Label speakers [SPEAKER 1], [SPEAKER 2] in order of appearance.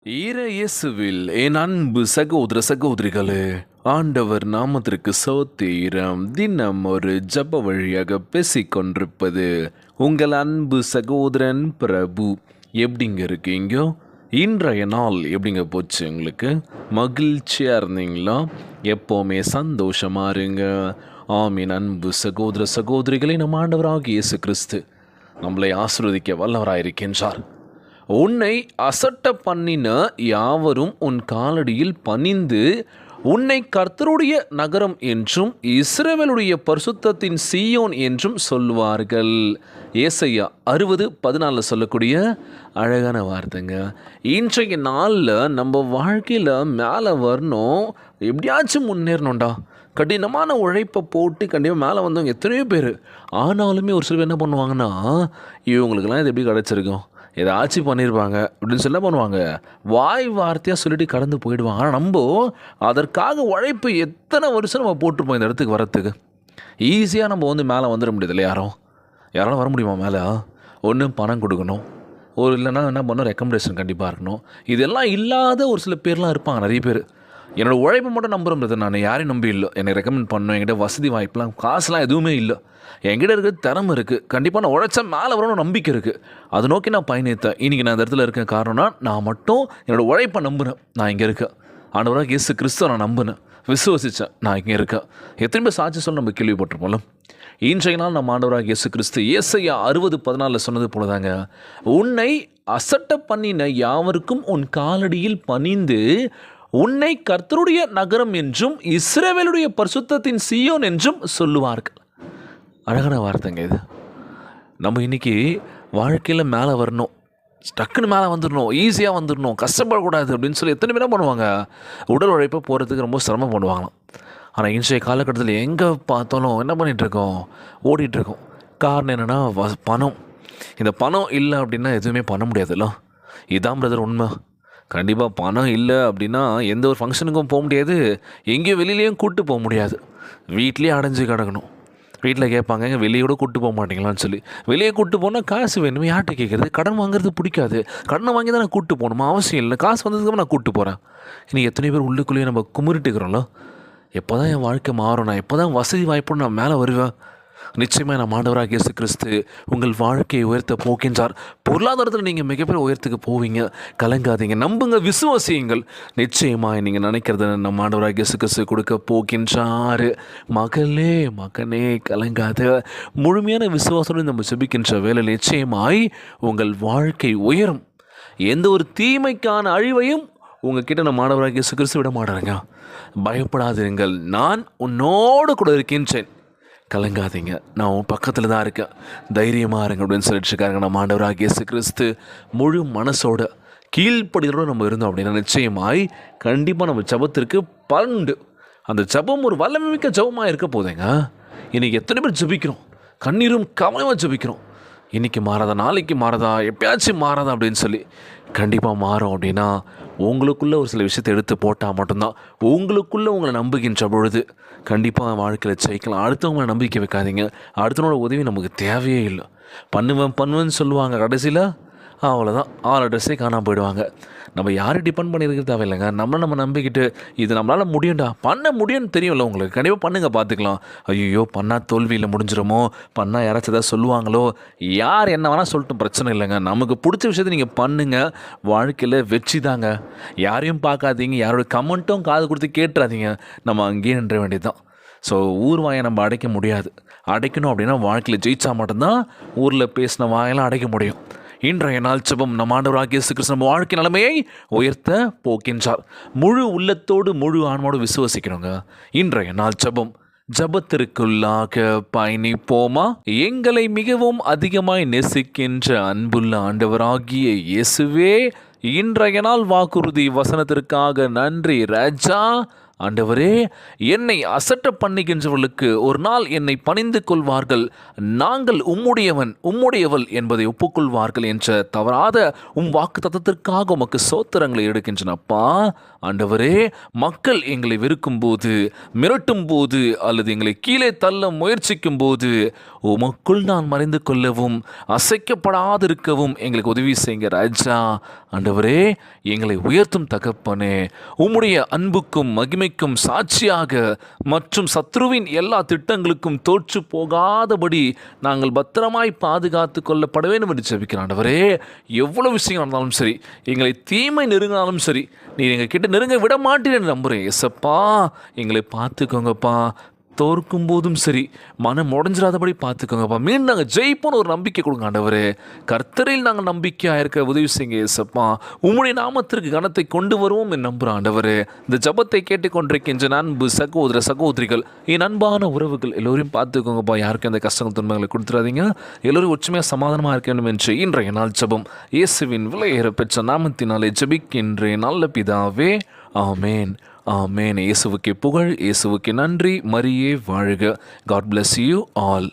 [SPEAKER 1] இயேசுவில் என் அன்பு சகோதர சகோதரிகளே, ஆண்டவர் நாமத்திற்கு சோத்திரம். தினம் ஒரு ஜப வழியாக பேசிக்கொண்டிருப்பது உங்கள் அன்பு சகோதரன் பிரபு. எப்படிங்க இருக்கீங்க? இன்றைய நாள் எப்படிங்க போச்சு? உங்களுக்கு மகிழ்ச்சியாக இருந்தீங்களா? எப்போவுமே சந்தோஷமாக இருங்க. ஆமீன். அன்பு சகோதர சகோதரிகளை நம் ஆண்டவராகிய இயேசு கிறிஸ்து நம்மளை ஆசீர்வதிக்க வல்லவராயிருக்கின்றார். உன்னை அசட்ட பண்ணின யாவரும் உன் காலடியில் பணிந்து உன்னை கர்த்தருடைய நகரம் என்றும் இஸ்ரவேலுடைய பரிசுத்தத்தின் சீயோன் என்றும் சொல்லுவார்கள். ஏசாயா 60:14 சொல்லக்கூடிய அழகான வார்த்தைங்க. இன்றைய நாளில் நம்ம வாழ்க்கையில் மேலே வரணும், எப்படியாச்சும் முன்னேறணும்டா. கடினமான உழைப்பை போட்டு கண்டிப்பாக மேலே வந்தவங்க எத்தனையோ பேர். ஆனாலுமே ஒரு சில பேர் என்ன பண்ணுவாங்கன்னா, இவங்களுக்கெல்லாம் இது எப்படி கிடச்சிருக்கும், ஏதாச்சும் பண்ணியிருப்பாங்க அப்படின்னு சொல்ல பண்ணுவாங்க, வாய் வார்த்தையாக சொல்லிட்டு கடந்து போயிடுவாங்க. ஆனால் நம்ம அதற்காக உழைப்பு எத்தனை வருஷம் நம்ம போட்டிருப்போம் இந்த இடத்துக்கு வரத்துக்கு. ஈஸியாக நம்ம மேலே வந்துட முடியுதில்ல. யாராலும் வர முடியுமா மேலே? ஒன்று பணம் கொடுக்கணும், ஒரு இல்லைன்னா என்ன பண்ணணும், ரெக்கமெண்டேஷன் கண்டிப்பாக இருக்கணும். இதெல்லாம் இல்லாத ஒரு சில பேர்லாம் இருப்பாங்க, நிறைய பேர். என்னோடய உழைப்பை மட்டும் நம்புகிறேன், நான் யாரையும் நம்பி இல்லை. என்னை ரெக்கமெண்ட் பண்ணணும், என்கிட்ட வசதி வாய்ப்புலாம் காசுலாம் எதுவுமே இல்லை. என்கிட்ட இருக்கிறது திறமை இருக்குது, கண்டிப்பாக நான் உழைச்சா மேலே வரணும் நம்பிக்கை இருக்குது. அதை நோக்கி நான் பயணித்தேன். இன்றைக்கி நான் அந்த இடத்துல இருக்கேன். காரணம்னா நான் மட்டும் என்னோடய உழைப்பை நம்புகிறேன். நான் இங்கே இருக்கேன். ஆண்டவராக இயேசு கிறிஸ்துவை நான் நம்பினேன், விசுவசித்தேன், நான் இங்கே இருக்கேன். எத்தனை பேர் சாட்சி சொல்ல நம்ம கேள்விப்பட்டிருப்போம்ல. இன்றைய நாள் நம்ம ஆண்டவராக இயேசு கிறிஸ்து ஏசாயா 60:14 சொன்னது போலதாங்க, உன்னை அசட்ட பண்ணின யாவருக்கும் உன் காலடியில் பணிந்து உன்னை கர்த்தருடைய நகரம் என்றும் இஸ்ரவேலுடைய பரிசுத்தத்தின் சீயோன் என்றும் சொல்லுவார்கள். அழகான வார்த்தைங்க இது. நம்ம இன்றைக்கி வாழ்க்கையில் மேலே வரணும், டக்குன்னு மேலே வந்துடணும், ஈஸியாக வந்துடணும், கஷ்டப்படக்கூடாது அப்படின்னு சொல்லி எத்தனை பேர் பண்ணுவாங்க, உடல் உழைப்பை போகிறதுக்கு ரொம்ப சிரமம் பண்ணுவாங்களாம். ஆனால் இன்றைய காலகட்டத்தில் எங்கே பார்த்தாலும் என்ன பண்ணிகிட்ருக்கோம், ஓடிட்டுருக்கோம். காரணம் என்னென்னா பணம். இந்த பணம் இல்லை அப்படின்னா எதுவுமே பண்ண முடியாதுல்ல. இதான் பிரதர் உண்மை. கண்டிப்பாக பணம் இல்லை அப்படின்னா எந்த ஒரு ஃபங்க்ஷனுக்கும் போக முடியாது, எங்கேயும் வெளியிலையும் கூப்பிட்டு போக முடியாது. வீட்லேயே அடைஞ்சு கிடக்கணும். வீட்டில் கேட்பாங்க, எங்கள் வெளியோட கூப்பிட்டு போக மாட்டீங்களான்னு சொல்லி. வெளியே கூப்பிட்டு போனால் காசு வேணுமே, யார்கிட்ட கேட்குறது? கடன் வாங்குறது பிடிக்காது. கடனை வாங்கி தான் நான் கூப்பிட்டு போகணுமா? அவசியம் இல்லை. காசு வந்ததுக்கு நான் கூப்பிட்டு போகிறேன். இன்றைக்கி எத்தனை பேர் உள்ளுக்குள்ளேயே நம்ம குமுறிட்டுக்கிறோம்ல. எப்போ தான் என் வாழ்க்கை மாறும், நான் எப்போ தான் வசதி வாய்ப்புன்னு நான் மேலே வருவேன். நிச்சயமாக நான் ஆண்டவராகிய இயேசு கிறிஸ்து உங்கள் வாழ்க்கையை உயர்த்த போகின்றார். பொருளாதாரத்தில் நீங்கள் மிகப்பெரிய உயரத்துக்கு போவீங்க. கலங்காதீங்க, நம்புங்க, விசுவாசியுங்கள். நிச்சயமாக நீங்கள் நினைக்கிறத நம்ம ஆண்டவராகிய இயேசு கிறிஸ்து கொடுக்க போகின்றார். மகளே மகனே கலங்காத. முழுமையான விசுவாசத்தோடு நம்ம ஜெபிக்கின்ற வேளையில் நிச்சயமாய் உங்கள் வாழ்க்கை உயரும். எந்த ஒரு தீமைக்கான அழிவையும் உங்ககிட்ட நம்ம ஆண்டவராகிய இயேசு கிறிஸ்து விட மாட்டாருங்க. பயப்படாதீர்கள், நான் உன்னோடு கூட இருக்கின்றேன். கலங்காதீங்க, நான் உன் பக்கத்தில் தான் இருக்கேன், தைரியமாக இருங்க அப்படின்னு சொல்லிட்டு இருக்காங்க நம்ம ஆண்டவராகிய இயேசு கிறிஸ்து. முழு மனசோட கீழ்ப்படிதலோடு நம்ம இருந்தோம் அப்படின்னா நிச்சயமாய் கண்டிப்பாக நம்ம ஜபத்திற்கு பலன் உண்டு. அந்த ஜபம் ஒரு வல்லமை மிக்க ஜபமாக இருக்க போதேங்க. இன்றைக்கி எத்தனை பேர் ஜபிக்கிறோம், கண்ணீரும் கவனமாக ஜபிக்கிறோம். இன்றைக்கி மாறாதா, நாளைக்கு மாறாதா, எப்பயாச்சும் மாறாதா அப்படின்னு சொல்லி. கண்டிப்பாக மாறும் அப்படின்னா உங்களுக்குள்ளே ஒரு சில விஷயத்தை எடுத்து போட்டால் மட்டும்தான். உங்களுக்குள்ளே உங்களை நம்புகின்ற பொழுது கண்டிப்பாக வாழ்க்கையில் ஜெயிக்கலாம். அடுத்தவங்களை நம்பிக்கை வைக்காதீங்க. அடுத்தவனோட உதவி நமக்கு தேவையே இல்லை. பண்ணுவேன்னு சொல்லுவாங்க, கடைசியில் அவ்வளோதான், ஆள் அட்ரஸே காணாமல் போயிடுவாங்க. நம்ம யாரும் டிபெண்ட் பண்ணியிருக்கிறது தேவையில்லைங்க. நம்ம நம்பிக்கிட்டு இது நம்மளால் முடியும்டா, பண்ண முடியும்னு தெரியும்ல உங்களுக்கு, கண்டிப்பாக பண்ணுங்கள், பார்த்துக்கலாம். ஐயோ பண்ணால் தோல்வியில் முடிஞ்சிருமோ, பண்ணால் யாராச்சும் ஏதாவது சொல்லுவாங்களோ, யார் என்ன வேணால் சொல்லட்டும், பிரச்சனை இல்லைங்க. நமக்கு பிடிச்ச விஷயத்தை நீங்கள் பண்ணுங்கள், வாழ்க்கையில் வெற்றி தாங்க. யாரையும் பார்க்காதீங்க, யாரோட கமெண்ட்டும் காது கொடுத்து கேட்டுறாதீங்க. நம்ம அங்கேயே நின்ற வேண்டியது தான். ஸோ ஊர் வாயை நம்ம அடைக்க முடியாது. அடைக்கணும் அப்படின்னா வாழ்க்கையில் ஜெயிச்சா மட்டும்தான் ஊரில் பேசின வாயெல்லாம் அடைக்க முடியும். இன்றைய நாள் ஜெபம் நம்ம ஆண்டவராகிய இயேசு கிறிஸ்து நம்ம வாழ்க்கை நிலைமையை உயர்த்த போகின்றார். முழு உள்ளத்தோடு முழு ஆன்மாவோடு விசுவசிக்கணுங்க. இன்றைய நாள் ஜெபம், ஜபத்திற்குள்ளாக பயணிப்போமா? எங்களை மிகவும் அதிகமாய் நேசிக்கின்ற அன்புள்ள ஆண்டவராகிய இயேசுவே, இன்றைய நாள் வாக்குறுதி வசனத்திற்காக நன்றி ராஜா. ஆண்டவரே, என்னை அசட்ட பண்ணுகின்றவர்களுக்கு ஒரு நாள் என்னை பணிந்து கொள்வார்கள், நாங்கள் உம்முடையவள் என்பதை ஒப்புக்கொள்வார்கள் என்ற தவறாத வாக்கு தத்தத்திற்காக உமக்கு சோத்திரங்களை எடுக்கின்றனப்பா. ஆண்டவரே, மக்கள் எங்களை வெறுக்கும் போது, மிரட்டும் போது, அல்லது எங்களை கீழே தள்ள முயற்சிக்கும் போது உமக்குள் நான் மறைந்து கொள்ளவும் அசைக்கப்படாதிருக்கவும் எங்களுக்கு உதவி செய்யுங்க ராஜா. ஆண்டவரே, எங்களை உயர்த்தும் தகப்பனே, உம்முடைய அன்புக்கும் மகிமைக்கும் சாட்சியாக மற்றும் சத்ருவின் எல்லா திட்டங்களுக்கும் தோற்று போகாதபடி நாங்கள் பத்திரமாய் பாதுகாத்து கொள்ளப்பட வேண்டும் என்று ஜெபிக்கிறேன். ஆண்டவரே, எவ்வளவு விஷயங்கள் நடந்தாலும் சரி, எங்களை தீமை நெருங்கினாலும் சரி, நீர் எங்கள் கிட்ட நெருங்க விட மாட்டீர் நம்புகிறேன். எசப்பா, எங்களை பார்த்துக்கோங்கப்பா. தோற்கும் போதும் சரி, மனம் உடஞ்சிடாதபடி பார்த்துக்கோங்கப்பா. மீண்டும் நாங்கள் ஜெயிப்போன்னு ஒரு நம்பிக்கை கொடுங்க ஆண்டவரே. கர்த்தரில் நாங்கள் நம்பிக்கையாக இருக்க உதவி செய்யுங்க ஏசப்பா. உம்முடைய நாமத்திற்கு கனத்தை கொண்டு வருவோம் என் நம்புகிறோம் ஆண்டவரே. இந்த ஜபத்தை கேட்டுக்கொண்டிருக்கின்ற அன்பு சகோதர சகோதரிகள், என் அன்பான உறவுகள் எல்லோரையும் பார்த்துக்கோங்கப்பா. யாருக்கும் அந்த கஷ்டங்கள் துன்பங்களை கொடுத்துடாதீங்க. எல்லோரும் ஒற்றுமையாக சமாதானமாக இருக்க வேண்டும் என்று இன்றைய நாள் ஜபம் இயேசுவின் விலையேற பெற்ற நாமத்தினாலே ஜபிக்கின்றேன் நல்ல பிதாவே. ஆமேன், ஆமேன். இயேசுவுக்கே புகழ், இயேசுவுக்கே நன்றி. மரியே வாழ்க. God bless you all.